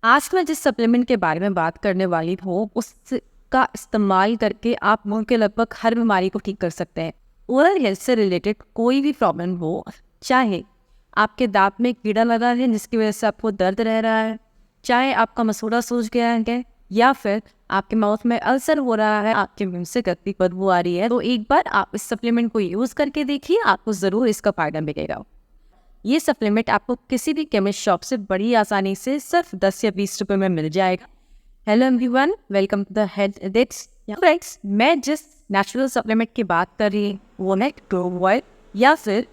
आज मैं जिस सप्लीमेंट के बारे में बात करने वाली हूँ उसका इस्तेमाल करके आप मुंह के लगभग हर बीमारी को ठीक कर सकते हैं। ओरल हेल्थ से रिलेटेड कोई भी प्रॉब्लम हो, चाहे आपके दांत में कीड़ा लगा है जिसकी वजह से आपको दर्द रह रहा है, चाहे आपका मसूड़ा सूज गया है, या फिर आपके माउथ में अल्सर हो रहा है, आपके मुंह से गंदी बदबू आ रही है, तो एक बार आप इस सप्लीमेंट को यूज़ करके देखिए, आपको ज़रूर इसका फायदा मिलेगा। ये सप्लीमेंट आपको किसी भी केमिस्ट शॉप से बड़ी आसानी से सिर्फ 10 या 20 रुपए में मिल जाएगा। Hello everyone, welcome to the health addicts. Friends, मैं जिस नेचुरल सप्लीमेंट की बात कर रही हूँ वो है क्लोव ऑयल या फिर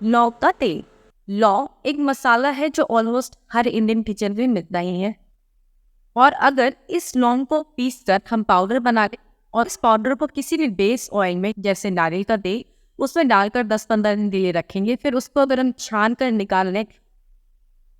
लौंग का तेल। लौंग एक मसाला है जो ऑलमोस्ट हर इंडियन किचन में मिलता ही है, और अगर इस लौंग को पीस कर हम पाउडर बना लें और इस पाउडर को किसी भी बेस ऑयल में जैसे नारियल का तेल उसमें डालकर 10-15 दिन के लिए रखेंगे, फिर उसको अगर हम छान कर निकाल लें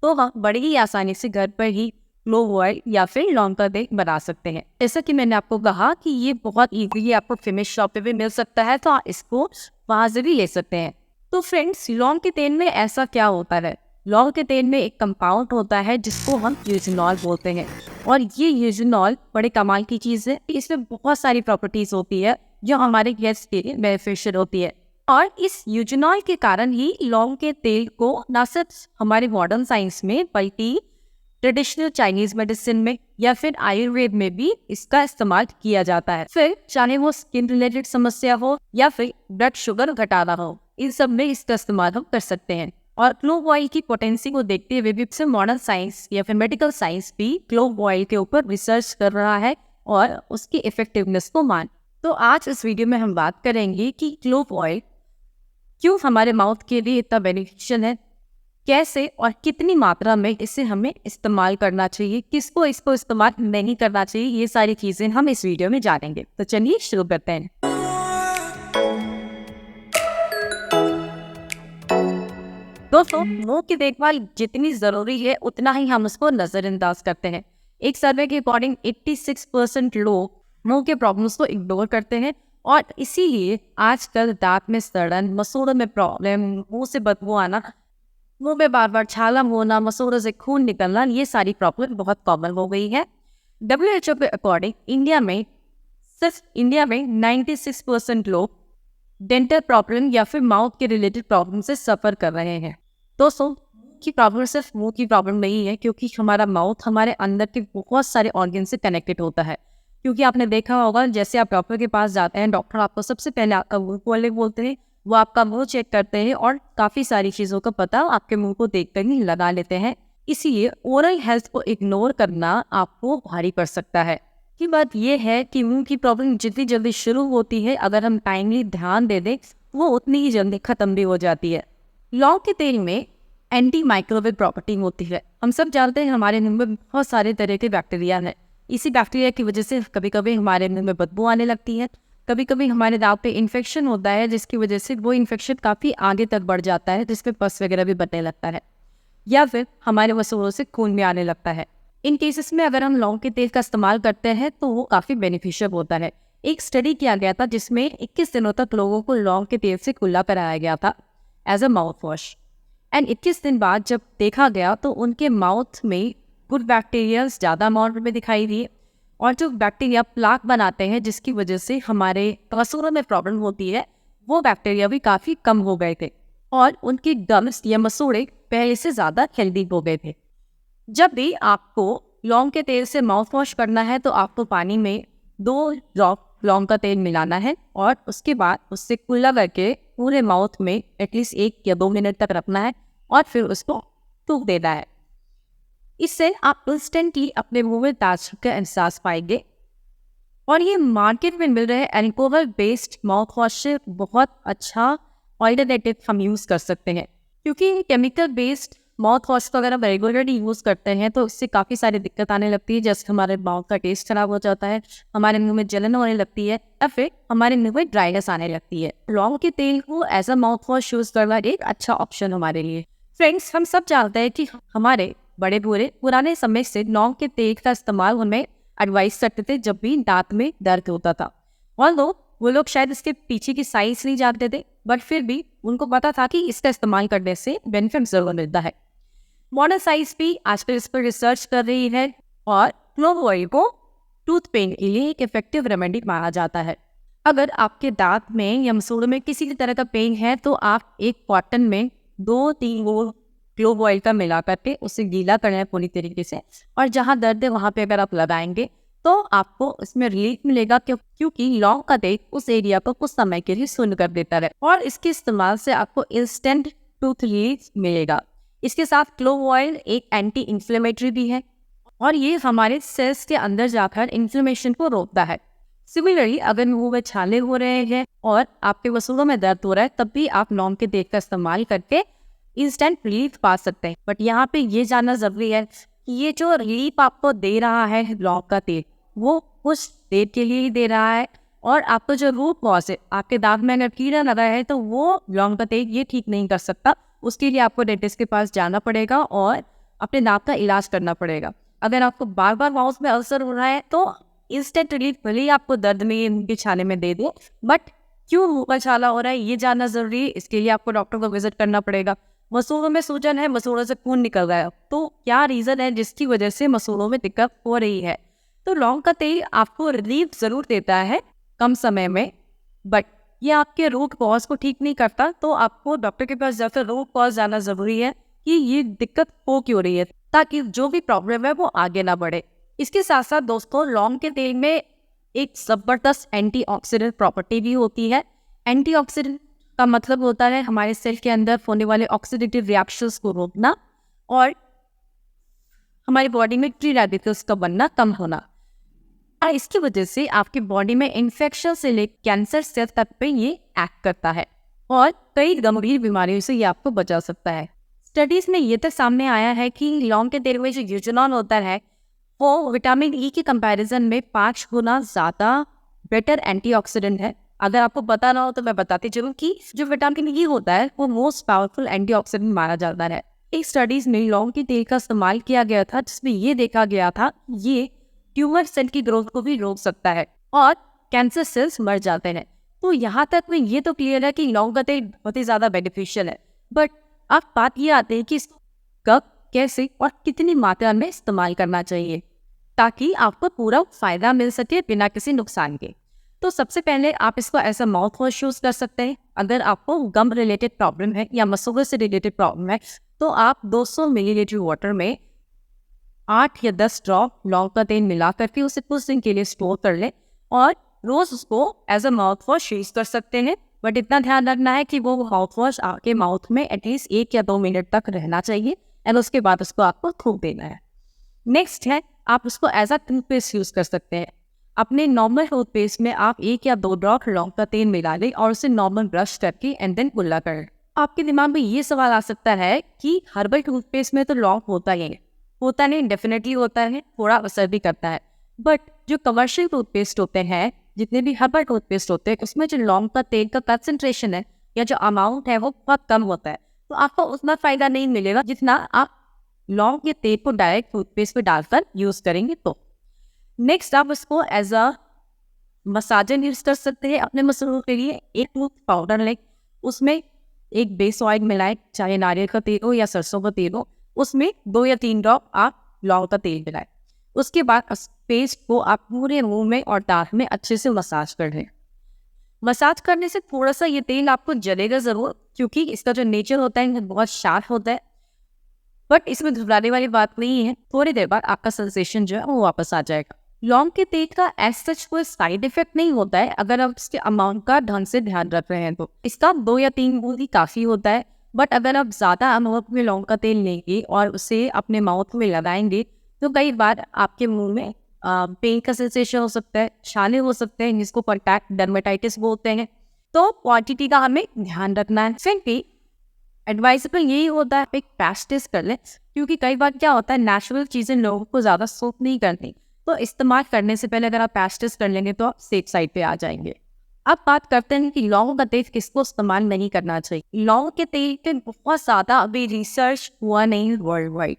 तो हम बड़ी ही आसानी से घर पर ही क्लोव ऑयल या फिर लौंग का तेल बना सकते हैं। जैसा कि मैंने आपको कहा कि ये बहुत इजीली आपको केमिस्ट शॉप पे भी मिल सकता है, तो आप इसको वहां से भी ले सकते हैं। तो फ्रेंड्स, लौंग के तेल में ऐसा क्या होता है? लौंग के तेल में एक कंपाउंड होता है जिसको हम यूजिनॉल बोलते हैं, और ये यूजिनॉल बड़े कमाल की चीज़ है। इसमें बहुत सारी प्रॉपर्टीज होती है जो हमारे हेल्थ के लिए बेनिफिशियल होती है, और इस यूजिनॉल के कारण ही लौंग के तेल को न सिर्फ हमारे मॉडर्न साइंस में बल्कि ट्रेडिशनल चाइनीज मेडिसिन में या फिर आयुर्वेद में भी इसका इस्तेमाल किया जाता है। फिर चाहे वो स्किन रिलेटेड समस्या हो या फिर ब्लड शुगर घटाना हो, इन सब में इसका इस्तेमाल हम कर सकते हैं। और क्लोव ऑयल की पोटेंसी को देखते हुए भी मॉडर्न साइंस या फिर मेडिकल साइंस भी क्लोव ऑयल के ऊपर रिसर्च कर रहा है और उसकी इफेक्टिवनेस को मान। तो आज इस वीडियो में हम बात करेंगे कि क्लोव ऑयल क्यों हमारे माउथ के लिए इतना बेनिफिशियल है, कैसे और कितनी मात्रा में इसे हमें इस्तेमाल करना चाहिए, किसको इसको इस्तेमाल नहीं करना चाहिए, ये सारी चीजें हम इस वीडियो में जानेंगे। तो चलिए शुरू करते हैं। दोस्तों, मुंह की देखभाल जितनी जरूरी है उतना ही हम उसको नजरअंदाज करते हैं। एक सर्वे के अकॉर्डिंग 86% लोग मुंह के प्रॉब्लम्स को इग्नोर करते हैं, और इसीलिए आजकल दांत में सड़न, मसूड़ों में प्रॉब्लम, मुंह से बदबू आना, मुंह में बार बार छाला होना, मसूड़ों से खून निकलना, ये सारी प्रॉब्लम बहुत कॉमन हो गई है। WHO के अकॉर्डिंग सिर्फ इंडिया में 96% लोग डेंटल प्रॉब्लम या फिर माउथ के रिलेटेड प्रॉब्लम से सफर कर रहे हैं। दोस्तों, की प्रॉब्लम सिर्फ मुंह की प्रॉब्लम नहीं है, क्योंकि हमारा माउथ हमारे अंदर के बहुत सारे ऑर्गन से कनेक्टेड होता है। क्योंकि आपने देखा होगा, जैसे आप डॉक्टर के पास जाते हैं, डॉक्टर आपको सबसे पहले आपका मुंह खोलने बोलते हैं, वो आपका मुंह चेक करते हैं और काफ़ी सारी चीज़ों का पता आपके मुंह को देखकर ही लगा लेते हैं। इसीलिए ओरल हेल्थ को इग्नोर करना आपको भारी पड़ सकता है। की बात यह है कि मुंह की प्रॉब्लम जितनी जल्दी शुरू होती है, अगर हम टाइमली ध्यान दे दें, वो उतनी ही जल्दी खत्म भी हो जाती है। लौंग के तेल में एंटी माइक्रोवेव प्रॉपर्टी होती है। हम सब जानते हैं हमारे मुंह में बहुत सारे तरह के बैक्टीरिया हैं। इसी बैक्टीरिया की वजह से कभी कभी हमारे मुंह में बदबू आने लगती है, कभी कभी हमारे दांत पे इन्फेक्शन होता है, जिसकी वजह से वो इन्फेक्शन काफ़ी आगे तक बढ़ जाता है, जिसमें पस वगैरह भी बनने लगता है, या फिर हमारे मसूड़ों से खून भी आने लगता है। इन केसेस में अगर हम लौंग के तेल का इस्तेमाल करते हैं तो वो काफ़ी बेनिफिशियल होता है। एक स्टडी किया गया था जिसमें 21 दिनों तक लोगों को लौंग के तेल से कुल्ला कराया गया था as a mouthwash, and 21 दिन बाद जब देखा गया तो उनके माउथ में गुड बैक्टीरियाज ज़्यादा अमाउंट में दिखाई दिए, और जो बैक्टीरिया प्लाक बनाते हैं जिसकी वजह से हमारे मसूड़ों में प्रॉब्लम होती है, वो बैक्टीरिया भी काफ़ी कम हो गए थे, और उनके गम्स या मसूड़े पहले से ज़्यादा हेल्दी हो गए थे। जब भी आपको लौंग के तेल से माउथ वॉश करना है तो आपको पानी में 2 ड्रॉप लौंग का तेल मिलाना है, और उसके बाद उससे कुल्ला करके पूरे माउथ में एटलीस्ट 1 या 2 मिनट तक रखना है, और फिर उसको थूक देना है। इससे आप इंस्टेंटली अपने मुंह में ताजगी का एहसास पाएंगे। और ये मार्केट में मिल रहे अल्कोहल बेस्ड माउथ वॉश से बहुत अच्छा ऑल्टरनेटिव हम यूज़ कर सकते हैं, क्योंकि केमिकल बेस्ड माउथ वॉश को अगर हम रेगुलरली यूज़ करते हैं तो इससे काफ़ी सारी दिक्कत आने लगती है, जैसे हमारे माउथ का टेस्ट खराब हो जाता है, हमारे मुंह में जलन होने लगती है, या फिर हमारे मुंह में ड्राइनेस आने लगती है। लौंग के तेल को as a mouthwash use करना एक अच्छा ऑप्शन हमारे लिए। फ्रेंड्स, हम सब जानते हैं कि हमारे बड़े बूढ़े पुराने समय से लौंग के तेल का इस्तेमाल हमें एडवाइस करते थे जब भी दांत में दर्द होता था। और वो लोग शायद इसके पीछे की साइंस नहीं जानते थे, बट फिर भी उनको पता था कि इसका इस्तेमाल करने से बेनिफिट जरूर मिलता है। मॉडर्न साइंस भी आजकल इस पर रिसर्च कर रही है और क्लोव ऑयल को टूथ पेन के लिए एक इफेक्टिव रेमेडी माना जाता है। अगर आपके दांत में या मसूड़ों में किसी भी तरह का पेन है तो आप एक कॉटन में 2-3 वो क्लोव ऑयल का मिला करके उसे गीला करना है पूरी तरीके से, और जहाँ दर्द है वहाँ पे अगर आप लगाएंगे तो आपको इसमें रिलीफ मिलेगा, क्योंकि लौंग का तेल उस एरिया को कुछ समय के लिए सुन्न कर देता है और इसके इस्तेमाल से आपको इंस्टेंट टूथ रिलीफ मिलेगा। इसके साथ क्लोव ऑयल एक एंटी इंफ्लेमेटरी भी है और ये हमारे सेल्स के अंदर जाकर इन्फ्लेमेशन को रोकता है। सिमिलरली अगर मुंह में छाले हो रहे हैं और आपके वसूलों में दर्द हो रहा है, तब भी आप लौंग के तेल का इस्तेमाल करके इंस्टेंट रिलीफ पा सकते हैं। बट यहाँ पे ये जानना जरूरी है कि ये जो रिलीफ आपको दे रहा है लौंग का तेल, वो कुछ देर के लिए ही दे रहा है, और आपको जो रूट कॉज है, आपके दांत में अगर कीड़ा लगा है तो वो लौंग का तेल ये ठीक नहीं कर सकता। उसके लिए आपको डेंटिस्ट के पास जाना पड़ेगा और अपने दांत का इलाज करना पड़ेगा। अगर आपको बार बार माउथ में अल्सर हो रहा है तो इंस्टेंट रिलीफ भले ही आपको दर्द में मुंह के छाले में दे दे, बट क्यों मुंह का छाला हो रहा है ये जानना जरूरी है। इसके लिए आपको डॉक्टर को विजिट करना पड़ेगा। मसूड़ों में सूजन है, मसूड़ों से खून निकल रहा है, तो क्या रीजन है जिसकी वजह से मसूड़ों में दिक्कत हो रही है। तो लौंग का तेल आपको रिलीफ जरूर देता है कम समय में, बट ये आपके रूट कॉज को ठीक नहीं करता। तो आपको डॉक्टर के पास जाकर रूट कॉज जाना जरूरी है कि ये दिक्कत हो क्यों रही है, ताकि जो भी प्रॉब्लम है वो आगे ना बढ़े। इसके साथ साथ दोस्तों, लौंग के तेल में एक जबरदस्त एंटीऑक्सीडेंट प्रॉपर्टी भी होती है। एंटीऑक्सीडेंट का मतलब होता है हमारे सेल के अंदर होने वाले ऑक्सीडेटिव रिएक्शंस को रोकना और हमारी बॉडी में फ्री रेडिकल्स का बनना कम होना। और इसकी वजह से आपकी बॉडी में इन्फेक्शन से लेकर कैंसर सेल तक पे ये एक्ट करता है और कई गंभीर बीमारियों से ये आपको बचा सकता है। स्टडीज में ये तक सामने आया है कि लौंग के तेल में जो यूजेनॉल होता है वो विटामिन ई के कंपैरिजन में 5 गुना ज़्यादा बेटर एंटीऑक्सीडेंट है। अगर आपको पता ना हो तो मैं बताती चलूँ कि जो विटामिन ई होता है वो मोस्ट पावरफुल एंटीऑक्सीडेंट माना जाता है। एक स्टडीज में लौंग के तेल का इस्तेमाल किया गया था जिसमें ये देखा गया था ये ट्यूमर सेल की ग्रोथ को भी रोक सकता है और कैंसर सेल्स मर जाते हैं। तो यहाँ तक में ये तो क्लियर है कि लौंग का तेल बहुत ही ज़्यादा बेनिफिशियल है, बट अब बात ये आती है कि इसको कब, कैसे और कितनी मात्रा में इस्तेमाल करना चाहिए ताकि आपको पूरा फायदा मिल सके बिना किसी नुकसान के। तो सबसे पहले आप इसको ऐसा माउथ वॉश यूज कर सकते हैं। अगर आपको गम रिलेटेड प्रॉब्लम है या मसूड़ों से रिलेटेड प्रॉब्लम है तो आप 200 मिलीलीटर वाटर में 8 या 10 ड्रॉप लौंग का तेल मिला करके उसे कुछ दिन के लिए स्टोर कर लें और रोज उसको as a mouthwash use कर सकते हैं। बट इतना ध्यान रखना है कि वो माउथ वॉश आपके माउथ में एटलीस्ट 1 या 2 मिनट तक रहना चाहिए एंड उसके बाद उसको आपको थूक देना है। नेक्स्ट है, आप उसको एज अ टूथपेस्ट यूज कर सकते हैं। अपने नॉर्मल टूथपेस्ट में आप 1 या 2 ड्रॉप लौंग का तेल मिला लें और उसे नॉर्मल ब्रश करके एंड देन कुल्ला करें। आपके दिमाग में ये सवाल आ सकता है कि हर्बल टूथपेस्ट में तो लौंग होता ही है। होता नहीं, डेफिनेटली होता है, थोड़ा असर भी करता है, बट जो कमर्शियल टूथपेस्ट होते हैं, जितने भी हर्बल टूथपेस्ट होते हैं, उसमें जो लौंग का तेल का कंसंट्रेशन है या जो अमाउंट है वो बहुत कम होता है। तो आपको उतना फायदा नहीं मिलेगा जितना आप लौंग के तेल को डायरेक्ट टूथपेस्ट पे डालकर यूज करेंगे। तो नेक्स्ट आप उसको एज अ मसाजर यूज कर सकते हैं अपने मसूड़ों के लिए। एक टूथ पाउडर लें, उसमें एक बेस ऑयल मिलाएं, चाहे नारियल का तेल हो या सरसों का तेल हो, उसमें 2 या 3 ड्रॉप आप लौंग का तेल मिलाएं। उसके बाद उस पेस्ट को आप पूरे मुंह में और दांत में अच्छे से मसाज कर लें। मसाज करने से थोड़ा सा ये तेल आपको जलेगा जरूर, क्योंकि इसका जो नेचर होता है बहुत शार्प होता है, बट इसमें घबराने वाली बात नहीं है। थोड़ी देर बाद आपका सेंसेशन जो है वो वापस आ जाएगा। लौंग के तेल का एज सच कोई साइड इफेक्ट नहीं होता है अगर आप इसके अमाउंट का ढंग से ध्यान रख रहे हैं तो। इसका 2 या 3 बूंद ही काफी होता है, बट अगर आप ज्यादा अमाउंट में लौंग का तेल लेंगे और उसे अपने माउथ में लगाएंगे तो कई बार आपके मुंह में पेन का सेंसेशन हो सकता है, छाले हो सकते हैं, जिसको कॉन्टैक्ट डर्मेटाइटिस बोलते हैं। तो क्वांटिटी का हमें ध्यान रखना है। फिर भी एडवाइजेबल यही होता है एक पैच टेस्ट कर लें, क्योंकि कई बार क्या होता है नेचुरल चीजें लोगों को ज्यादा सूट नहीं करती, तो इस्तेमाल करने से पहले अगर आप पैच टेस्ट कर लेंगे तो आप सेफ साइड पे आ जाएंगे। अब बात करते हैं कि लौंग का तेल किसको इस्तेमाल नहीं करना चाहिए। लौंग के तेल पे बहुत ज्यादा अभी रिसर्च हुआ नहीं वर्ल्ड वाइड,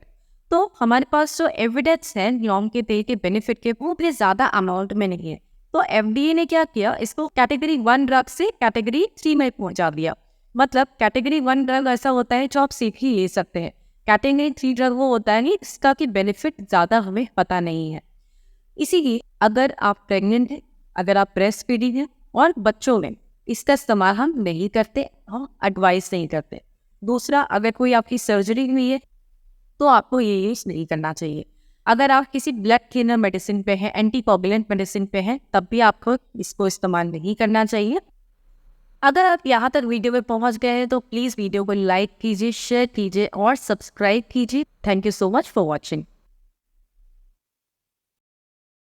तो हमारे पास जो एविडेंस है लौंग के तेल के बेनिफिट के वो भी ज्यादा अमाउंट में नहीं है। तो FDA ने क्या किया, इसको कैटेगरी 1 ड्रग से कैटेगरी 3 में पहुंचा दिया। मतलब कैटेगरी 1 ड्रग ऐसा होता है जो आप सीधे ही ले सकते हैं। कैटेगरी 3 ड्रग वो होता है कि इसका की बेनिफिट ज़्यादा हमें पता नहीं है। इसीलिए अगर आप प्रेग्नेंट हैं, अगर आप ब्रेस्ट फीडिंग हैं और बच्चों में इसका इस्तेमाल हम नहीं करते, हम एडवाइस नहीं करते। दूसरा, अगर कोई आपकी सर्जरी हुई है तो आपको ये यूज नहीं करना चाहिए। अगर आप किसी ब्लड थिनर मेडिसिन पे हैं, एंटीकोगुलेंट मेडिसिन पे हैं, तब भी आपको इसको इस्तेमाल नहीं करना चाहिए। अगर आप यहाँ तक वीडियो में पहुँच गए हैं तो प्लीज़ वीडियो को लाइक कीजिए, शेयर कीजिए और सब्सक्राइब कीजिए। Thank you so much for watching.